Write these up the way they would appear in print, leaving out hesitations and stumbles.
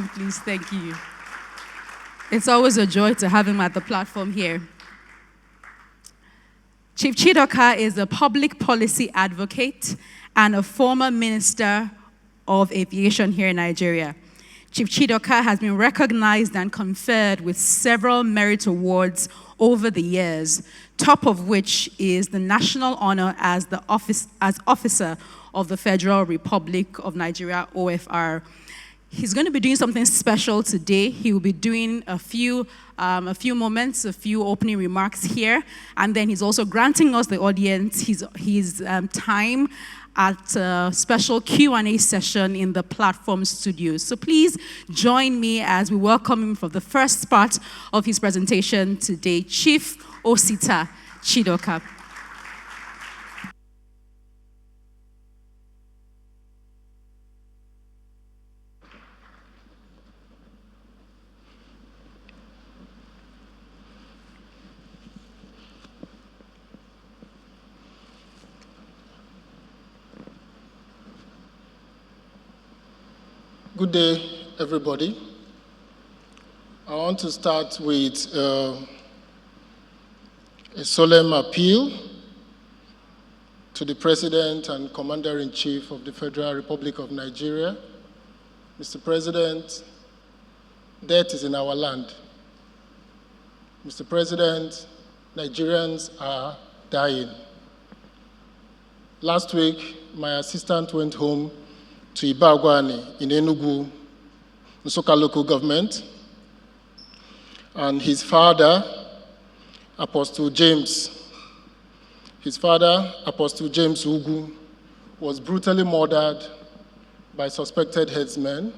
round, please. Thank you. It's always a joy to have him at the platform here. Chief Chidoka is a public policy advocate and a former minister of aviation here in Nigeria. Chief Chidoka has been recognized and conferred with several merit awards over the years, top of which is the national honor as Officer of the Federal Republic of Nigeria, OFR. He's going to be doing something special today. He will be doing a few opening remarks here, and then he's also granting us, the audience, his time at a special Q&A session in the platform studios. So please join me as we welcome him for the first part of his presentation today, Chief Osita Chidoka. Good day, everybody. I want to start with a solemn appeal to the President and Commander-in-Chief of the Federal Republic of Nigeria. Mr. President, death is in our land. Mr. President, Nigerians are dying. Last week, my assistant went home to Ibagwani in Enugu, Nsukka local government, and his father, Apostle James Ugu, was brutally murdered by suspected headsmen.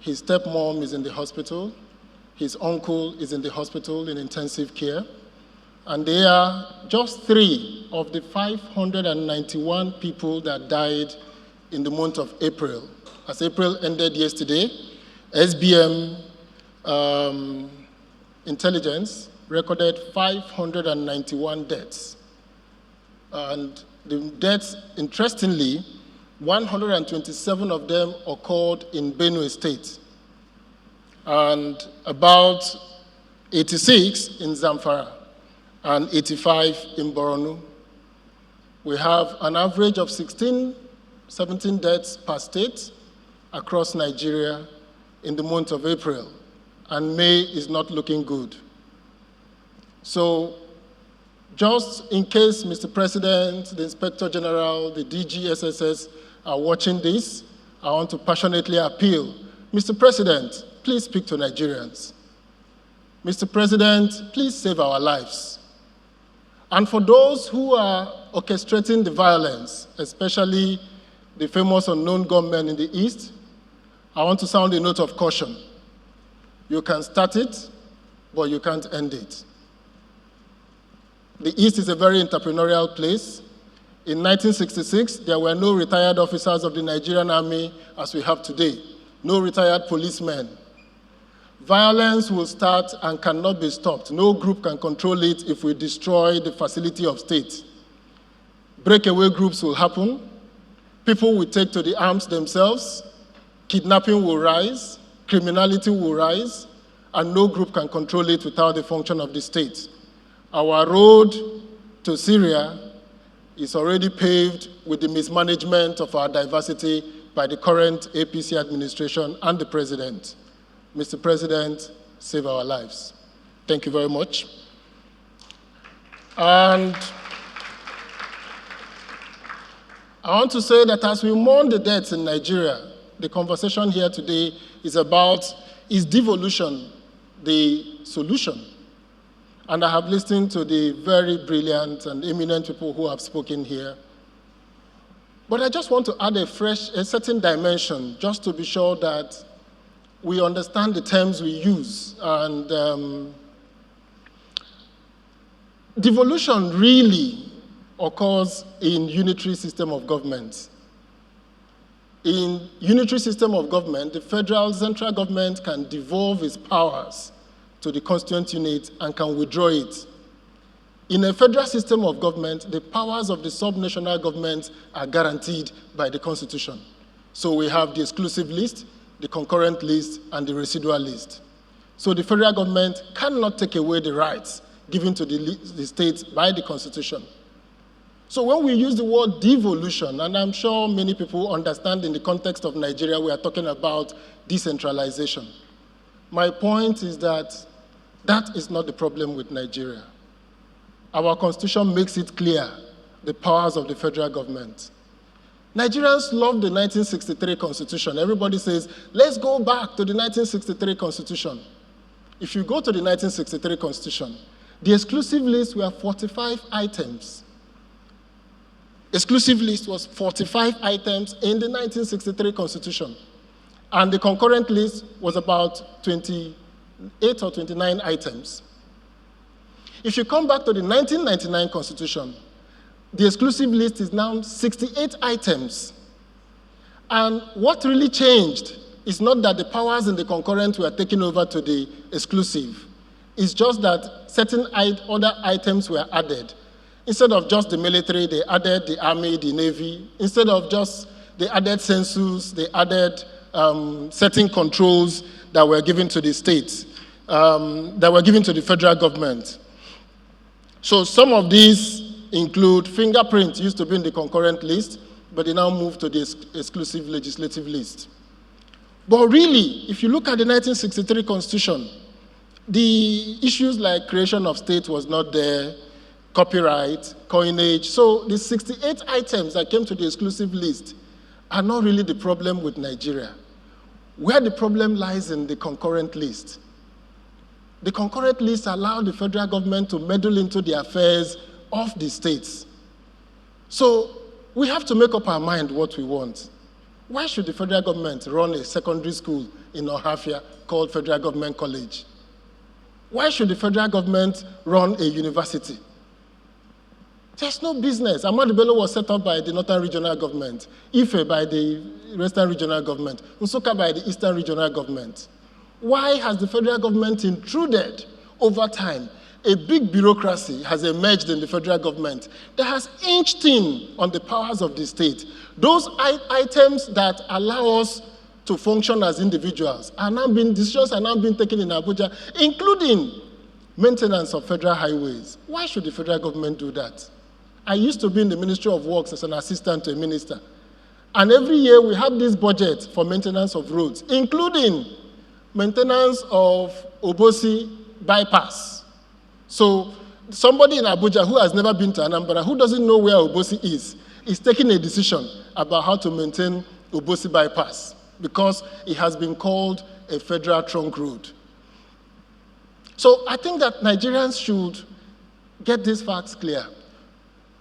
His stepmom is in the hospital. His uncle is in the hospital in intensive care. And they are just 3 of the 591 people that died in the month of April. As April ended yesterday, SBM intelligence recorded 591 deaths. And the deaths, interestingly, 127 of them occurred in Benue State, and about 86 in Zamfara, and 85 in Borno. We have an average of 17 deaths per state across Nigeria in the month of April, and May is not looking good. So just in case, Mr. President, the Inspector General, the DGSSS are watching this, I want to passionately appeal. Mr. President, please speak to Nigerians. Mr. President, please save our lives. And for those who are orchestrating the violence, especially the famous unknown gunmen in the East, I want to sound a note of caution. You can start it, but you can't end it. The East is a very entrepreneurial place. In 1966, there were no retired officers of the Nigerian Army as we have today, no retired policemen. Violence will start and cannot be stopped. No group can control it if we destroy the facility of state. Breakaway groups will happen. People will take to the arms themselves, kidnapping will rise, criminality will rise, and no group can control it without the function of the state. Our road to Syria is already paved with the mismanagement of our diversity by the current APC administration and the President. Mr. President, save our lives. Thank you very much. And I want to say that as we mourn the deaths in Nigeria, the conversation here today is about, is devolution the solution? And I have listened to the very brilliant and eminent people who have spoken here. But I just want to add a certain dimension, just to be sure that we understand the terms we use. And devolution really occurs in unitary system of government. In unitary system of government, the federal central government can devolve its powers to the constituent unit and can withdraw it. In a federal system of government, the powers of the subnational government are guaranteed by the Constitution. So we have the exclusive list, the concurrent list, and the residual list. So the federal government cannot take away the rights given to the states by the Constitution. So when we use the word devolution, and I'm sure many people understand in the context of Nigeria, we are talking about decentralization. My point is that that is not the problem with Nigeria. Our Constitution makes it clear the powers of the federal government. Nigerians love the 1963 Constitution. Everybody says, let's go back to the 1963 Constitution. If you go to the 1963 Constitution, the exclusive list were 45 items. Exclusive list was 45 items in the 1963 Constitution. And the concurrent list was about 28 or 29 items. If you come back to the 1999 Constitution, the exclusive list is now 68 items. And what really changed is not that the powers in the concurrent were taken over to the exclusive. It's just that certain other items were added. Instead of just the military, they added the army, the navy. Instead of just, they added census, they added certain controls that were given to the states, that were given to the federal government. So some of these include fingerprints used to be in the concurrent list, but they now moved to the exclusive legislative list. But really, if you look at the 1963 Constitution, the issues like creation of state was not there, copyright, coinage. So the 68 items that came to the exclusive list are not really the problem with Nigeria. Where the problem lies in the concurrent list. The concurrent list allowed the federal government to meddle into the affairs of the states. So we have to make up our mind what we want. Why should the federal government run a secondary school in Ohafia called Federal Government College? Why should the federal government run a university? There's no business. Ahmadu Bello was set up by the Northern Regional Government, Ife by the Western Regional Government, Nsukka by the Eastern Regional Government. Why has the federal government intruded over time? A big bureaucracy has emerged in the federal government that has inched in on the powers of the state. Those items that allow us to function as individuals decisions are now being taken in Abuja, including maintenance of federal highways. Why should the federal government do that? I used to be in the Ministry of Works as an assistant to a minister. And every year we have this budget for maintenance of roads, including maintenance of Obosi bypass. So somebody in Abuja who has never been to Anambra, who doesn't know where Obosi is taking a decision about how to maintain Obosi bypass because it has been called a federal trunk road. So I think that Nigerians should get these facts clear.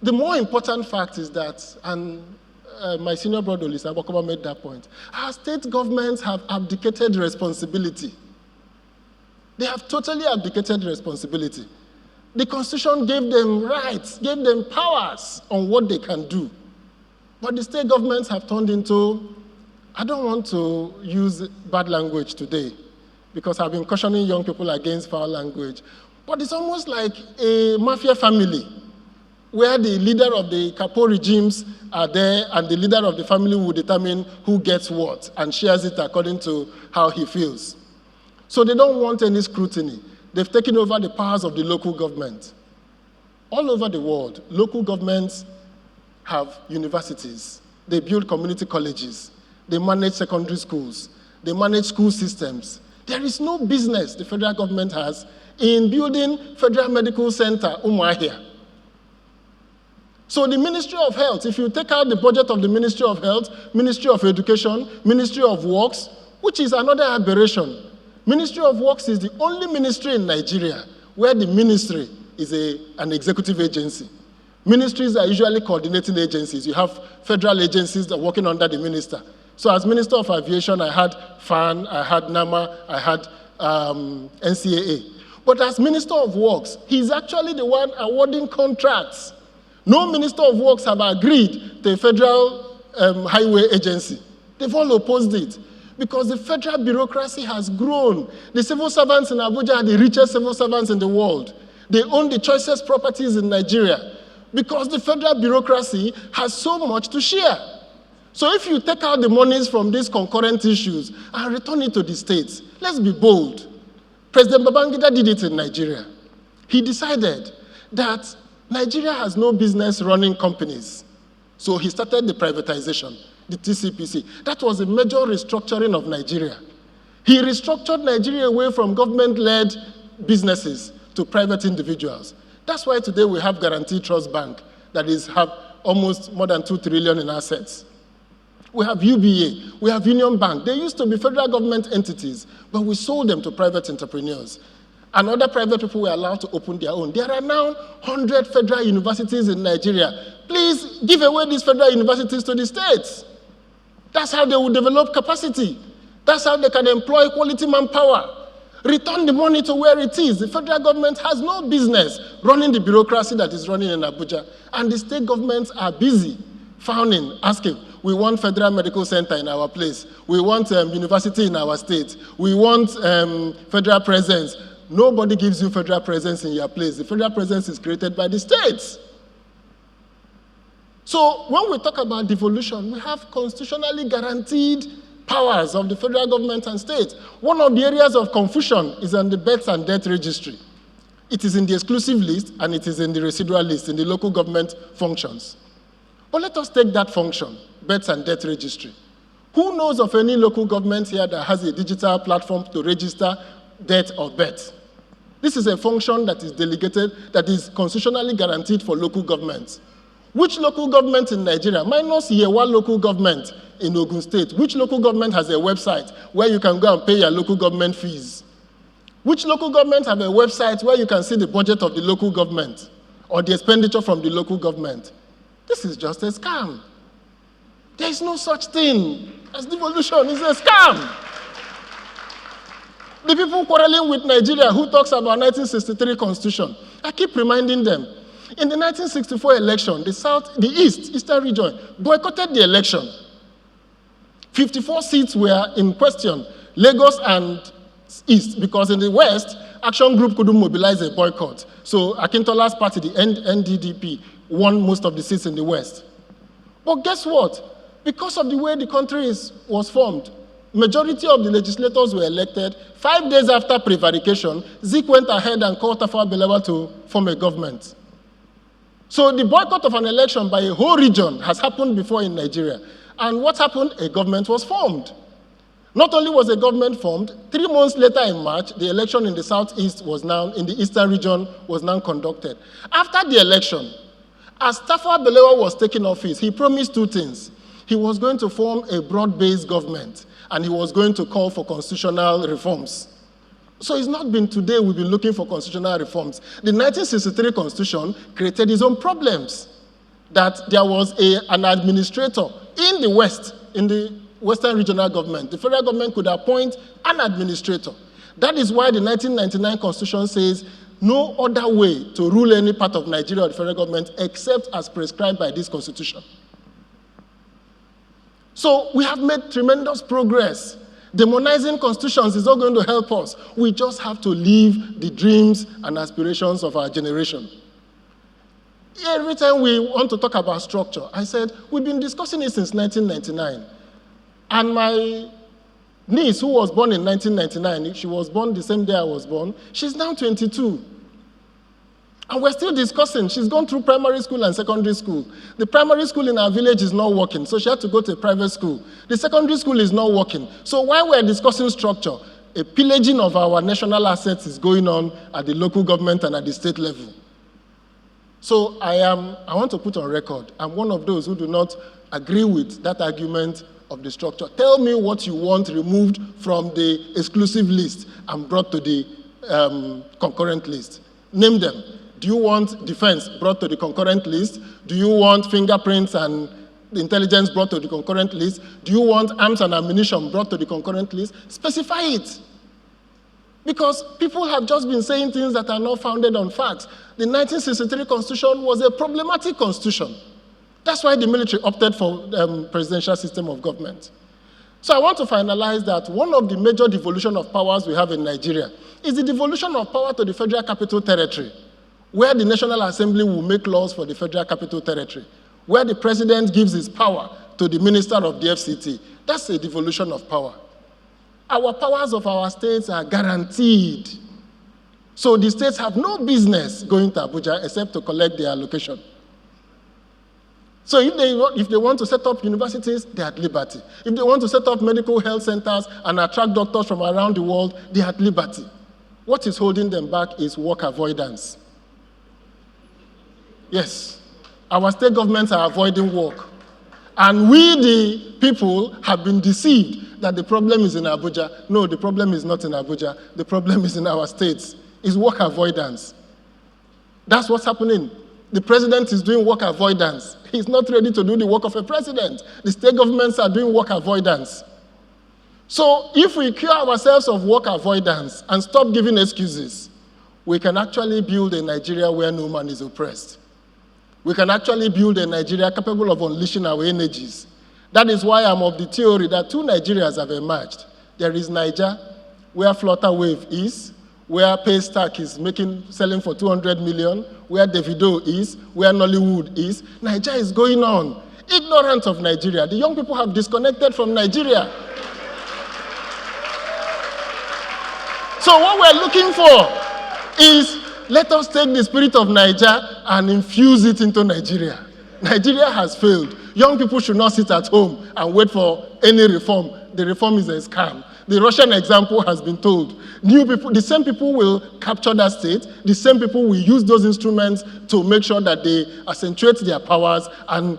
The more important fact is that, and my senior brother Lisa Bokoba made that point, our state governments have abdicated responsibility. They have totally abdicated responsibility. The Constitution gave them rights, gave them powers on what they can do. But the state governments have turned into, I don't want to use bad language today, because I've been cautioning young people against foul language, but it's almost like a mafia family, where the leader of the capo regimes are there and the leader of the family will determine who gets what and shares it according to how he feels. So they don't want any scrutiny. They've taken over the powers of the local government. All over the world, local governments have universities. They build community colleges. They manage secondary schools. They manage school systems. There is no business the federal government has in building Federal Medical Center, Umuahia. So the Ministry of Health, if you take out the budget of the Ministry of Health, Ministry of Education, Ministry of Works, which is another aberration. Ministry of Works is the only ministry in Nigeria where the ministry is an executive agency. Ministries are usually coordinating agencies. You have federal agencies that are working under the minister. So as Minister of Aviation, I had FAN, I had NAMA, I had NCAA. But as Minister of Works, he's actually the one awarding contracts. No Minister of Works have agreed to a federal highway agency. They've all opposed it because the federal bureaucracy has grown. The civil servants in Abuja are the richest civil servants in the world. They own the choicest properties in Nigeria because the federal bureaucracy has so much to share. So if you take out the monies from these concurrent issues and return it to the states, let's be bold. President Babangida did it in Nigeria. He decided that Nigeria has no business running companies. So he started the privatization, the TCPC. That was a major restructuring of Nigeria. He restructured Nigeria away from government-led businesses to private individuals. That's why today we have Guaranty Trust Bank that have almost more than 2 trillion in assets. We have UBA, we have Union Bank. They used to be federal government entities, but we sold them to private entrepreneurs. And other private people were allowed to open their own. There are now 100 federal universities in Nigeria. Please give away these federal universities to the states. That's how they will develop capacity. That's how they can employ quality manpower. Return the money to where it is. The federal government has no business running the bureaucracy that is running in Abuja. And the state governments are busy frowning, asking, we want federal medical center in our place. We want university in our state. We want federal presence. Nobody gives you federal presence in your place. The federal presence is created by the states. So when we talk about devolution, we have constitutionally guaranteed powers of the federal government and states. One of the areas of confusion is on the births and death registry. It is in the exclusive list and it is in the residual list in the local government functions. But let us take that function, births and death registry. Who knows of any local government here that has a digital platform to register death or birth? This is a function that is delegated, that is constitutionally guaranteed for local governments. Which local government in Nigeria, minus Yewa local government in Ogun State, which local government has a website where you can go and pay your local government fees? Which local government have a website where you can see the budget of the local government or the expenditure from the local government? This is just a scam. There is no such thing as devolution. It's a scam. The people quarreling with Nigeria who talks about 1963 constitution, I keep reminding them, in the 1964 election, the Eastern region, boycotted the election. 54 seats were in question, Lagos and East, because in the West, Action Group couldn't mobilize a boycott. So Akintola's party, the NDDP, won most of the seats in the West. But guess what? Because of the way the country was formed, majority of the legislators were elected. 5 days after prevarication, Zik went ahead and called Tafawa Balewa to form a government. So the boycott of an election by a whole region has happened before in Nigeria. And what happened? A government was formed. Not only was a government formed, 3 months later in March, the election in the Southeast in the Eastern region was now conducted. After the election, as Tafawa Balewa was taking office, he promised 2 things. He was going to form a broad-based government, and he was going to call for constitutional reforms. So it's not been today we've been looking for constitutional reforms. The 1963 Constitution created its own problems. That there was an administrator in the West, in the Western regional government. The federal government could appoint an administrator. That is why the 1999 Constitution says no other way to rule any part of Nigeria or the federal government except as prescribed by this Constitution. So we have made tremendous progress. Demonizing constitutions is not going to help us. We just have to live the dreams and aspirations of our generation. Every time we want to talk about structure, I said, we've been discussing it since 1999. And my niece, who was born in 1999, she was born the same day I was born, she's now 22. And we're still discussing. She's gone through primary school and secondary school. The primary school in our village is not working, so she had to go to a private school. The secondary school is not working. So while we're discussing structure, a pillaging of our national assets is going on at the local government and at the state level. So I want to put on record, I'm one of those who do not agree with that argument of the structure. Tell me what you want removed from the exclusive list and brought to the concurrent list. Name them. Do you want defense brought to the concurrent list? Do you want fingerprints and intelligence brought to the concurrent list? Do you want arms and ammunition brought to the concurrent list? Specify it. Because people have just been saying things that are not founded on facts. The 1963 Constitution was a problematic constitution. That's why the military opted for presidential system of government. So I want to finalize that one of the major devolution of powers we have in Nigeria is the devolution of power to the Federal Capital Territory, where the National Assembly will make laws for the Federal Capital Territory, where the president gives his power to the minister of the FCT. That's a devolution of power. Our powers of our states are guaranteed. So the states have no business going to Abuja except to collect their allocation. So if they want to set up universities, they're at liberty. If they want to set up medical health centers and attract doctors from around the world, they're at liberty. What is holding them back is work avoidance. Yes, our state governments are avoiding work. And we, the people, have been deceived that the problem is in Abuja. No, the problem is not in Abuja. The problem is in our states. It's work avoidance. That's what's happening. The president is doing work avoidance. He's not ready to do the work of a president. The state governments are doing work avoidance. So if we cure ourselves of work avoidance and stop giving excuses, we can actually build a Nigeria where no man is oppressed. We can actually build a Nigeria capable of unleashing our energies. That is why I'm of the theory that two Nigerias have emerged. There is Niger, where Flutter Wave is, where Paystack is selling for 200 million, where Davido is, where Nollywood is. Niger is going on. Ignorant of Nigeria. The young people have disconnected from Nigeria. So what we're looking for is, let us take the spirit of Niger and infuse it into Nigeria. Nigeria has failed. Young people should not sit at home and wait for any reform. The reform is a scam. The Russian example has been told. New people, the same people will capture that state. The same people will use those instruments to make sure that they accentuate their powers and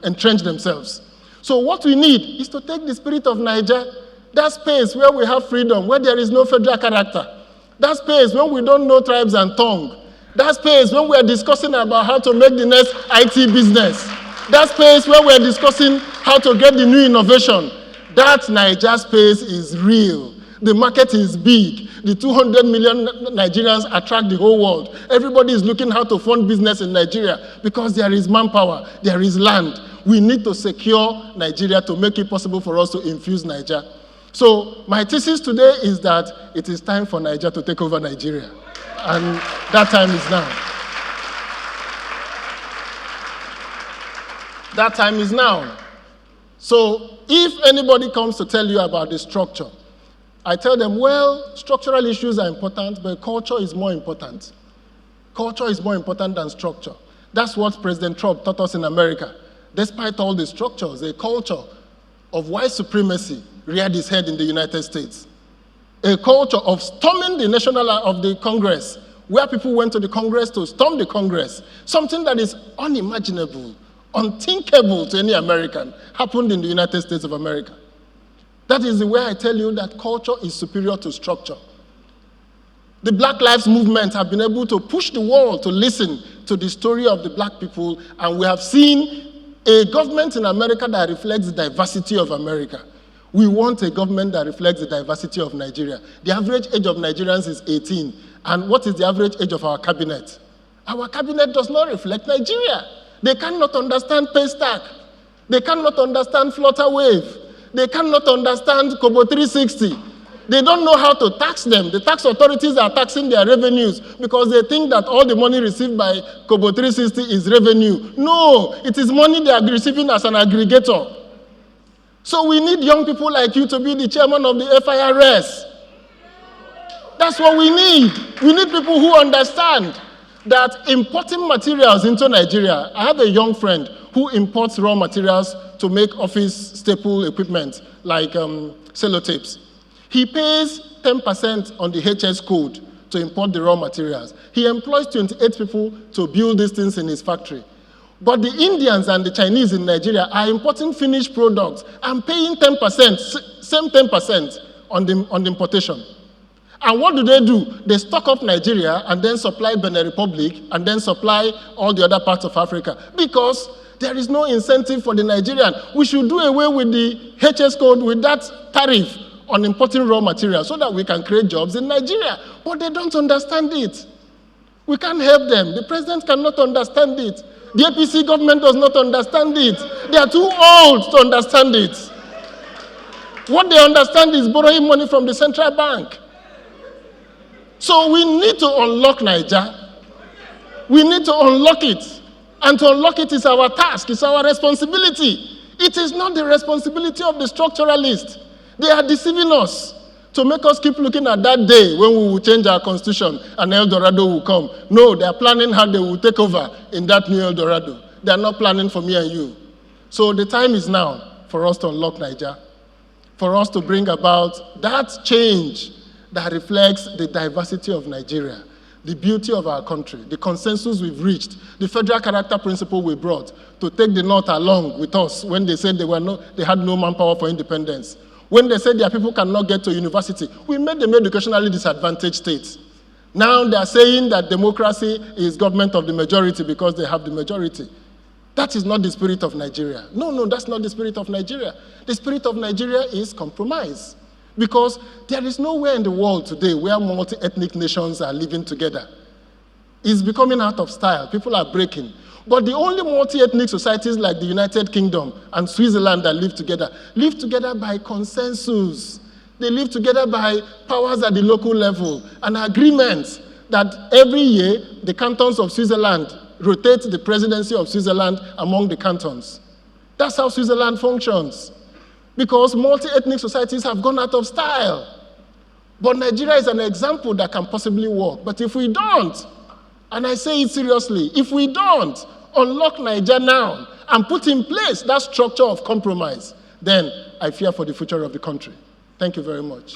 entrench themselves. So what we need is to take the spirit of Niger, that space where we have freedom, where there is no federal character, that space when we don't know tribes and tongue, that space when we are discussing about how to make the next IT business, that space where we are discussing how to get the new innovation. That Niger space is real. The market is big. The 200 million Nigerians attract the whole world. Everybody is looking how to fund business in Nigeria because there is manpower, there is land. We need to secure Nigeria to make it possible for us to infuse Niger. So my thesis today is that it is time for Niger to take over Nigeria. And that time is now. That time is now. So if anybody comes to tell you about the structure, I tell them, well, structural issues are important, but culture is more important. Culture is more important than structure. That's what President Trump taught us in America. Despite all the structures, a culture of white supremacy reared its head in the United States. A culture of storming the of the Congress, where people went to the Congress to storm the Congress, something that is unimaginable, unthinkable to any American, happened in the United States of America. That is the way I tell you that culture is superior to structure. The Black Lives Movement have been able to push the world to listen to the story of the black people, and we have seen a government in America that reflects the diversity of America. We want a government that reflects the diversity of Nigeria. The average age of Nigerians is 18. And what is the average age of our cabinet? Our cabinet does not reflect Nigeria. They cannot understand Paystack. They cannot understand Flutter Wave. They cannot understand Kobo 360. They don't know how to tax them. The tax authorities are taxing their revenues because they think that all the money received by Kobo 360 is revenue. No, it is money they are receiving as an aggregator. So we need young people like you to be the chairman of the FIRS. That's what we need. We need people who understand that importing materials into Nigeria. I have a young friend who imports raw materials to make office staple equipment like sellotapes. He pays 10% on the HS code to import the raw materials. He employs 28 people to build these things in his factory. But the Indians and the Chinese in Nigeria are importing finished products and paying 10%, same 10% on the importation. And what do? They stock up Nigeria and then supply Benin Republic and then supply all the other parts of Africa because there is no incentive for the Nigerian. We should do away with the HS code, with that tariff on importing raw materials so that we can create jobs in Nigeria. But they don't understand it. We can't help them. The president cannot understand it. The APC government does not understand it. They are too old to understand it. What they understand is borrowing money from the central bank. So we need to unlock Niger. We need to unlock it. And to unlock it is our task, it's our responsibility. It is not the responsibility of the structuralists. They are deceiving us to make us keep looking at that day when we will change our constitution and El Dorado will come. No, they are planning how they will take over in that new El Dorado. They are not planning for me and you. So the time is now for us to unlock Nigeria, for us to bring about that change that reflects the diversity of Nigeria, the beauty of our country, the consensus we've reached, the federal character principle we brought to take the North along with us when they said they had no manpower for independence. When they said their people cannot get to university, we made them educationally disadvantaged states. Now they are saying that democracy is government of the majority because they have the majority. That is not the spirit of Nigeria. No, that's not the spirit of Nigeria. The spirit of Nigeria is compromise. Because there is nowhere in the world today where multi-ethnic nations are living together. It's becoming out of style. People are breaking. But the only multi-ethnic societies like the United Kingdom and Switzerland that live together by consensus. They live together by powers at the local level and agreements that every year the cantons of Switzerland rotate the presidency of Switzerland among the cantons. That's how Switzerland functions. Because multi-ethnic societies have gone out of style. But Nigeria is an example that can possibly work. But if we don't, and I say it seriously, if we don't unlock Nigeria now and put in place that structure of compromise, then I fear for the future of the country. Thank you very much.